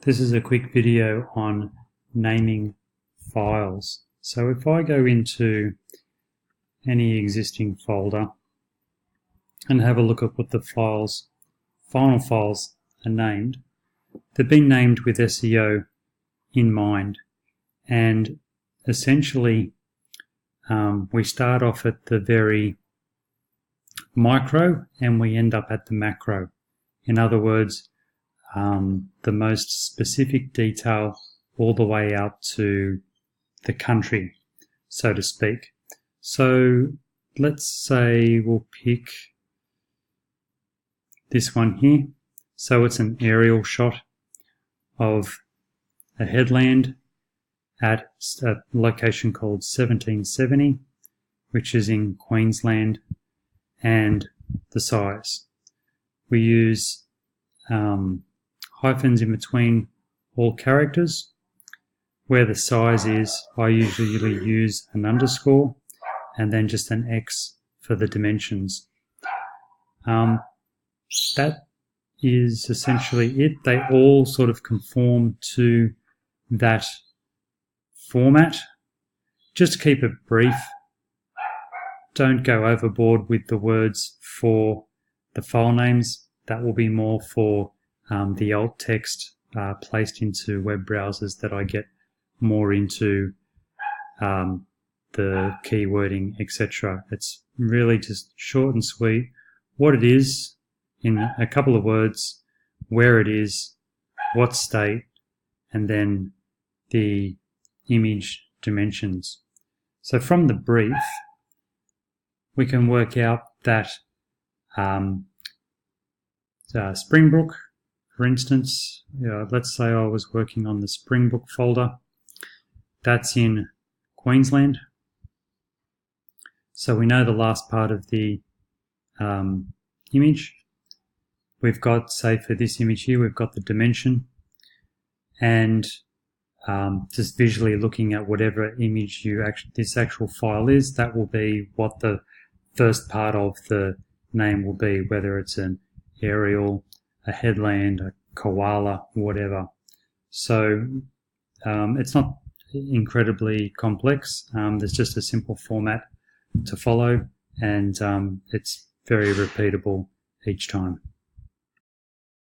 This is a quick video on naming files. So if I go into any existing folder and have a look at what the final files are named, they've been named with SEO in mind. And essentially, we start off at the very micro and we end up at the macro. In other words, the most specific detail all the way out to the country, so to speak. So let's say we'll pick this one here. So it's an aerial shot of a headland at a location called 1770, which is in Queensland, and the size. We use hyphens in between all characters. Where the size is, I usually use an underscore and then just an X for the dimensions. That is essentially it. They all sort of conform to that format. Just to keep it brief, don't go overboard with the words for the file names. That will be more for the alt text placed into web browsers that I get more into the keywording, etc. It's really just short and sweet. What it is in a couple of words, where it is, what state, and then the image dimensions. So from the brief, we can work out that Springbrook, for instance, let's say I was working on the Springbrook folder. That's in Queensland. So we know the last part of the image. We've got, say for this image here, we've got the dimension, and just visually looking at whatever image this actual file is, that will be what the first part of the name will be, whether it's an aerial, a headland, a koala, whatever. So it's not incredibly complex. There's just a simple format to follow, and it's very repeatable each time.